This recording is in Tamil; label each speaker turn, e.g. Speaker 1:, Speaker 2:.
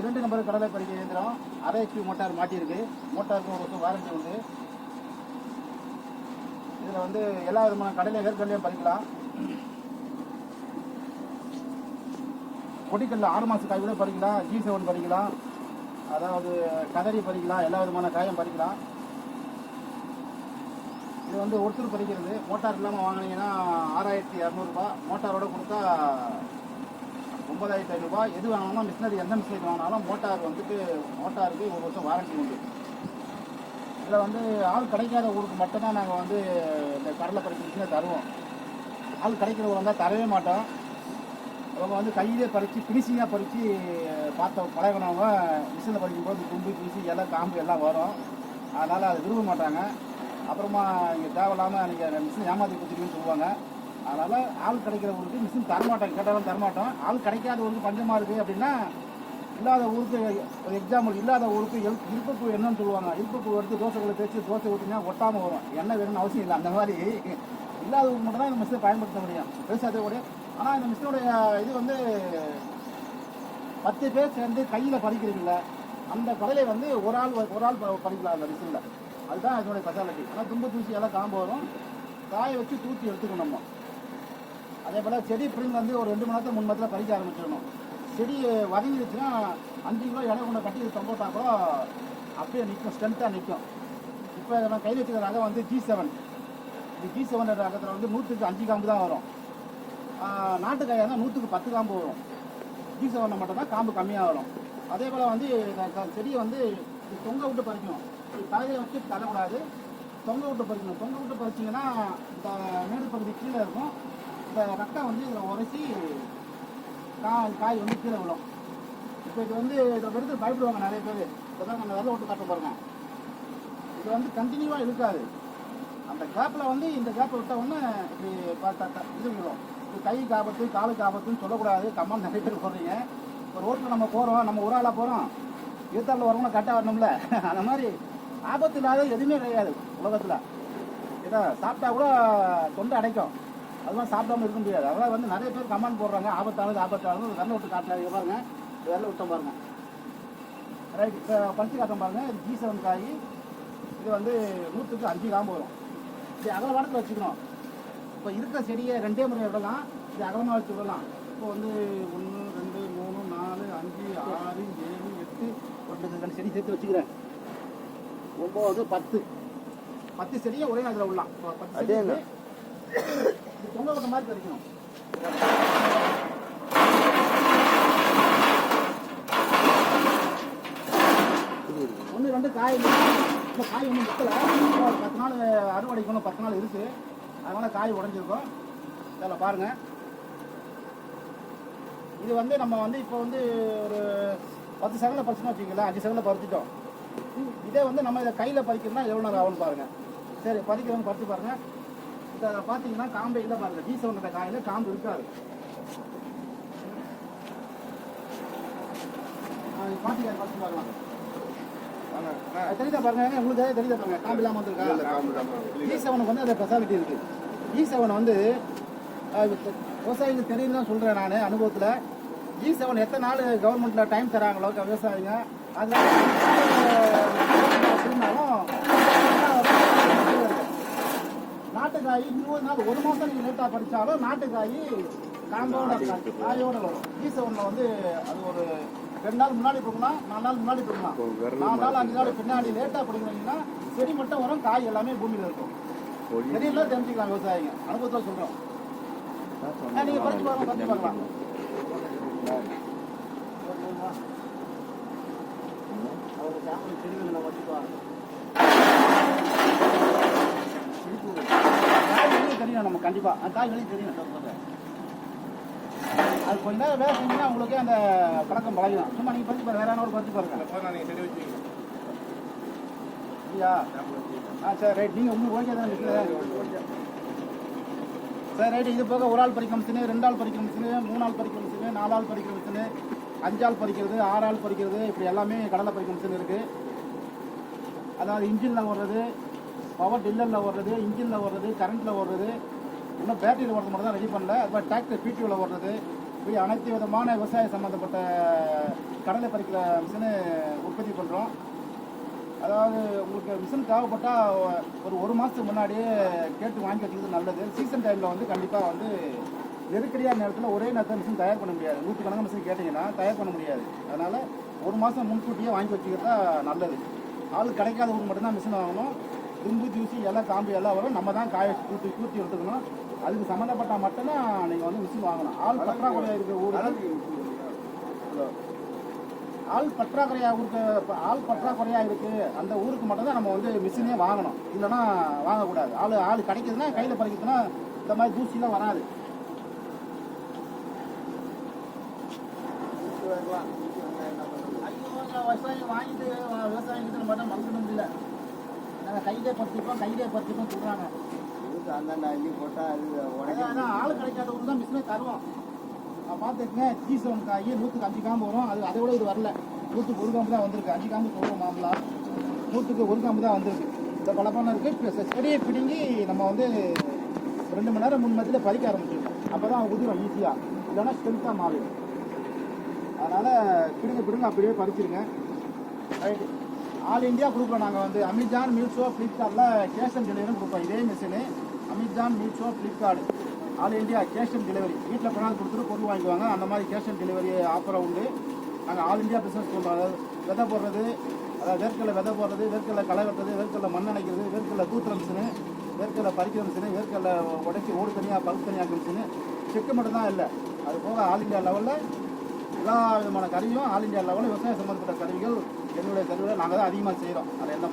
Speaker 1: 2 நம்பர் கடலை பறிக்க இயந்திரம், அரை HP மோட்டார் மாட்டியிருக்கு. மோட்டாருக்கு 1 வருஷம் வாரண்டி உண்டு. இதில் வந்து எல்லா விதமான கடலையும் வேர்க்கடலையும் பறிக்கலாம். கொடிக்கல்ல 6 மாத காய் கூட பறிக்கலாம். G7 பறிக்கலாம், அதாவது கதறி பறிக்கலாம், எல்லா விதமான காயும் பறிக்கலாம். இது வந்து ஒருத்தர் பறிக்கிறது. மோட்டார் இல்லாமல் வாங்கினீங்கன்னா 6200 ரூபா, மோட்டாரோட கொடுத்தா 9500 ரூபா. எது வாங்கினாலும் மிஷினரி, எந்த மிஷினரி வாங்கினாலும் மோட்டாருக்கு 1 வருஷம் வாரண்டி உண்டு. இதில் வந்து ஆள் கிடைக்காத ஊருக்கு மட்டும்தான் நாங்கள் வந்து இந்த கடலை பறிக்கிற மிஷினை தருவோம். ஆள் கிடைக்கிற ஊர் வந்தால் தரவே மாட்டோம். அவங்க வந்து கையிலே பறித்து ஃபினிஷிங்காக பறித்து பார்த்த பழகினவங்க மிஷினில் பறிக்கும்போது தும்பு பீசி எல்லாம் காம்பு எல்லாம் வரும். அதனால் அதை விரும்ப மாட்டாங்க. அப்புறமா இங்கே தேவையில்லாமல் நீங்கள் மிஷின் ஏமாற்றி கொடுத்துருவீங்கன்னு சொல்லுவாங்க. அதனால் ஆள் கிடைக்கிற ஊருக்கு மிஷின் தரமாட்டோம், கேட்டாலும் தரமாட்டோம். ஆள் கிடைக்காத ஊருக்கு பஞ்சமாக இருக்குது அப்படின்னா, இல்லாத ஊருக்கு ஒரு எக்ஸாம்பிள், இல்லாத ஊருக்கு இருப்புப்பூ என்னன்னு சொல்லுவாங்க. இருப்புப்பூ எடுத்து தோசைகளை தேய்ச்சி தோசை ஊற்றினா ஒட்டாமல் வரும். எண்ணெய் வேணும்னு அவசியம் இல்லை. அந்த மாதிரி இல்லாத ஊருக்கு மட்டும் தான் இந்த மிஷினை பயன்படுத்த முடியும். பெருசாக கூட. ஆனால் இந்த மிஷினுடைய இது வந்து 10 பேர் சேர்ந்து கையில் பறிக்கிறீங்கள, அந்த கடலை வந்து ஒரு ஆள் பறிக்கலாம் அந்த மிஷினில். அதுதான் இதனுடைய ஸ்பெஷாலிட்டி. ஆனால் தும்பு தூசி எல்லாம் காம்பு வரும். காய வச்சு தூக்கி எடுத்துக்கணும் நம்ம. அதே போல் செடி பிரிங் வந்து ஒரு 2 மணி நேரத்தில் 3 மணி நேரத்தில் பறிக்க ஆரம்பிச்சிடணும். செடி வதங்கிடுச்சுன்னா 5 கிலோ இடம் கொண்ட கட்டி தொங்கோட்டா கூட அப்படியே நிற்கும், ஸ்ட்ரென்த்தாக நிற்கும். இப்போ நம்ம கையில் வச்சுக்கிற ரகம் வந்து G7. இந்த G7 ரகத்தில் வந்து 100க்கு 5 காம்பு தான் வரும். நாட்டுக்காயாக தான் 100க்கு 10 காம்பு வரும். G7 மட்டும் தான் காம்பு கம்மியாக வரும். அதே போல் வந்து செடியை வந்து தொங்க விட்டு பறிக்கணும். தலையை வச்சு தரக்கூடாது, தொங்க விட்டு பறிக்கணும். தொங்க விட்டு பறிச்சிங்கன்னா இந்த மேடு பகுதி கீழே இருக்கும். இந்த ரக்கம் வந்து இதில் உரைச்சி காய் வந்து கீழே விடும். இப்போ இது வந்து இதை எடுத்து பயப்படுவாங்க நிறைய பேர். இப்போ தான் நம்ம வெள்ளை விட்டு காட்ட பாருங்க. இது வந்து கண்டினியூவாக இருக்காது. அந்த கேப்பில் வந்து இந்த கேப்பை விட்ட ஒன்று இப்படி இது விடும். இது கைக்கு ஆபத்து, காலுக்கு ஆபத்துன்னு சொல்லக்கூடாது. கம்மல் நிறைய பேர் போடுறீங்க. இப்போ ரோட்டில் நம்ம போகிறோம், நம்ம ஒரு ஆளாக போகிறோம், ஈத்தாளில் வரவங்க கரெக்டாக வரணும்ல. அந்த மாதிரி ஆபத்து இல்லாத எதுவுமே கிடையாது உலகத்தில். ஏதோ சாப்பிட்டா கூட தொண்டை அடைக்கும், அதெல்லாம் சாப்பிடாம இருக்க முடியாது. அதெல்லாம் வந்து நிறைய பேர் கமெண்ட் போடுறாங்க, ஆபத்தானது வெள்ளை விட்டு காட்டினாங்க. பாருங்க, வெள்ளை விட்டோம் பாருங்க. ரைட், இப்போ பறிச்சு காட்டம் பாருங்க. இது G7 காய். இது வந்து 100க்கு 5 காம்பு வரும். இது அகலவானத்தில் வச்சுக்கணும். இப்போ இருக்கிற செடியை 2 முறை விடலாம், இது அகலமாக வச்சு விடலாம். இப்போ வந்து 1 2 3 4 5 6 7 8 2 செடி சேர்த்து வச்சுக்கிறேன். 9 10 செடியை ஒரே நேரத்தில் விடலாம். 10 செடி தொங்க விட்ட மாதிரி பறிக்கணும். 1 2 காய் இந்த காய் ஒன்றும் முக்கலை. 10 நாள் அறுவடைக்கணும், 10 நாள் இருக்குது. அதனால் காய் உடஞ்சிருக்கும். இதில் பாருங்கள். இது வந்து நம்ம வந்து இப்போ வந்து ஒரு 10 செகண்டில் பறிச்சுன்னு வச்சுக்கல, 5 செகண்டில் பறிச்சிட்டோம். இதே வந்து நம்ம இதை கையில் பறிக்கணும்னா எவ்வளோ நேரம் ஆகும்னு பாருங்கள். சரி, பறிக்கிறவங்க பறிச்சு பாருங்கள். இதை பார்த்தீங்கன்னா காம்பே இல்லை பாருங்கள். G7 காயில் காம்பு இருக்காது. பார்த்தீங்க பறிச்சு பார்க்கலாம். தெரியுதா பாருங்க, உங்களுக்கு தெரியுதா பாருங்க, காம்பு இல்லாமல் வந்துருக்கா. G7 வந்து அந்த ஸ்பெஷாலிட்டி இருக்குது. G7 வந்து விவசாயிகளுக்கு தெரியும் தான் சொல்கிறேன் நான் அனுபவத்தில். G7 எத்தனை நாள் கவர்மெண்ட்டில் டைம் தராங்களோ விவசாயிங்க, அதனால நாட்டுக்காய் 20 நாள் 1 மாதம் நீங்கள் லேட்டாக படித்தாலும் நாட்டுக்காய் காம்போட காயோட வரும். G7 வந்து அது ஒரு 2 நாள் முன்னாடி போகலாம், 4 நாள் முன்னாடி போகலாம், 4 நாள் 5 நாள் பின்னாடி லேட்டாக படிக்கிறீங்கன்னா செடி மட்டும் வரும், காய் எல்லாமே பூமியில் இருக்கும். தெரியல தெரிஞ்சுக்கலாம் விவசாயிங்க, அனுபவத்தில் சொல்கிறோம். நீங்கள் பறிச்சு பார்க்கலாம். அவங்க சாப்பிட செடிகளை வச்சுக்குவாங்க. காய் வெளியே தெரியணும் நம்ம கண்டிப்பாக. அந்த காய் வெளியே தெரியணும். அது கொஞ்ச நேரம் வேலை செஞ்சீங்கன்னா உங்களுக்கே அந்த பழக்கம் பழகிடும். சும்மா நீங்கள் பறிச்சு பாருங்க, வேற என்ன ஒரு பறிச்சு பாருங்க. நீங்கள் செடி வச்சுக்கீங்க இல்லையா? சரி ரைட். நீங்கள் உங்களுக்கு ஓகே தானே இருக்குது? சரி ரைட்டு. இது போக 1 ஆள் பறிக்கிற மிஷினு, 2 ஆள் பறிக்கிற மிஷினு, 3 ஆள் பறிக்கிற மிஷினு, 4 ஆள் பறிக்கிற மிஷினு, 5 ஆள் பறிக்கிறது, 6 ஆள் பறிக்கிறது, இப்படி எல்லாமே கடலை பறிக்கிற மிஷின் இருக்குது. அதாவது இன்ஜினில் ஓடுறது, பவர் டில்லரில் ஓடுறது, இன்ஜினில் ஓடுறது, கரண்ட்டில் ஓடுறது, இன்னும் பேட்டரியில் ஓடுறது மட்டும் தான் ரெடி பண்ணல. அது மாதிரி டிராக்டர் PTOவில் ஓடுறது, இப்படி அனைத்து விதமான விவசாய சம்மந்தப்பட்ட கடலை பறிக்கிற மிஷினு உற்பத்தி பண்ணுறோம். அதாவது உங்களுக்கு மிஷின் தேவைப்பட்டால் ஒரு மாதத்துக்கு முன்னாடியே கேட்டு வாங்கி வச்சுக்கிறது நல்லது. சீசன் டைமில் வந்து கண்டிப்பாக வந்து நெருக்கடியான நேரத்தில் ஒரே நேரத்தில் மிஷின் தயார் பண்ண முடியாது. 100கணக்கான மிஷின் கேட்டிங்கன்னா தயார் பண்ண முடியாது. அதனால் ஒரு மாதம் முன்கூட்டியே வாங்கி வச்சுக்கிறது தான் நல்லது. ஆள் கிடைக்காத ஊருக்கு மட்டும்தான் மிஷின் வாங்கணும். தும்பு ஜூசி எல்லாம் காம்பு எல்லாம் வரும். நம்ம தான் காய வச்சு கூட்டி எடுத்துக்கணும். அதுக்கு சம்மந்தப்பட்டால் மட்டும்தான் நீங்கள் வந்து மிஷின் வாங்கணும். ஆள் பற்றாக்குறையாக இருக்கிற ஊருக்கு ஆள் பற்றாக்குறையாக இருக்குது அந்த ஊருக்கு மட்டும்தான் நம்ம வந்து மிஷினே வாங்கணும். இல்லைன்னா வாங்கக்கூடாது. ஆள் கிடைக்குதுன்னா கையில் பறிக்கிறதுனா இந்த மாதிரி தூசிலாம் வராது. விவசாயம் வாங்கிட்டு விவசாயிக்கிட்ட மட்டும் மனசு முடியல. நாங்கள் கையிலே பறிச்சுப்போம் சொல்கிறாங்க.
Speaker 2: அந்தாண்ட அள்ளி போட்டால் அது உடனே
Speaker 1: ஆள் கிடைக்காத ஊருக்கு தான் மிஷினே தருவோம். பார்த்துக்குங்க, சீசன் காய் 100க்கு 5 காம்பு வரும். அதை விட இது வரல. 100க்கு 1 காம்பு தான் வந்திருக்கு. 5 காம்பு சொல்லுவோம் மாம்பழா. 100க்கு 1 காம்பு தான் வந்திருக்கு. இந்த பழப்பண்ணம் இருக்குது. செடியை பிடுங்கி நம்ம வந்து 2 மணி நேரம் 3 மணி நேரத்தில் பறிக்க ஆரம்பிச்சிடணும். அப்போ தான் உதிரும் ஈஸியாக. இல்லைன்னா ஸ்ட்ரென்த்தாக மாறிடும். அதனால் பிடுங்க அப்படியே பறிச்சிருங்க. ரைட்டு. ஆல் இண்டியா குரூப்பில் நாங்கள் வந்து அமேசான், மீஷோ, ஃப்ளிப்கார்ட்டில் கேஷ் ஆன் டெலிவரி கொடுப்போம். இதே machine Amazon, Meesho, Flipkart all India cash on delivery. வீட்டில் பணம் கொடுத்துட்டு பொருள் வாங்கிக்குவாங்க. அந்த மாதிரி கேஷ் ஆன் டெலிவரி ஆஃபராக உண்டு. நாங்கள் ஆல் இண்டியா பிஸ்னஸ் பண்ணுறோம். அதாவது விதை போடுறது, அதாவது வேர்க்கடலை விதை போடுறது, வேர்க்கடலை களை வெட்டுறது, வேர்க்கடலை மண் அணைக்கிறது, வேர்க்கடலை தூத்துற மிஷினு, வேர்க்கடலை பறிக்கிற மிஷினு, வேர்க்கடலை உடைச்சி ஓடு தனியாக பழுப்பு தனியாக்கிற மிஷினு. செக்கு மட்டும்தான் இல்லை. அது போக ஆல் இண்டியா லெவலில் எல்லா விதமான கருவியும் ஆல் இண்டியா லெவலில் விவசாயம் சம்மந்தப்பட்ட கருவிகள் என்னுடைய கருவியில் நாங்கள் தான் அதிகமாக செய்கிறோம். அதில் எந்த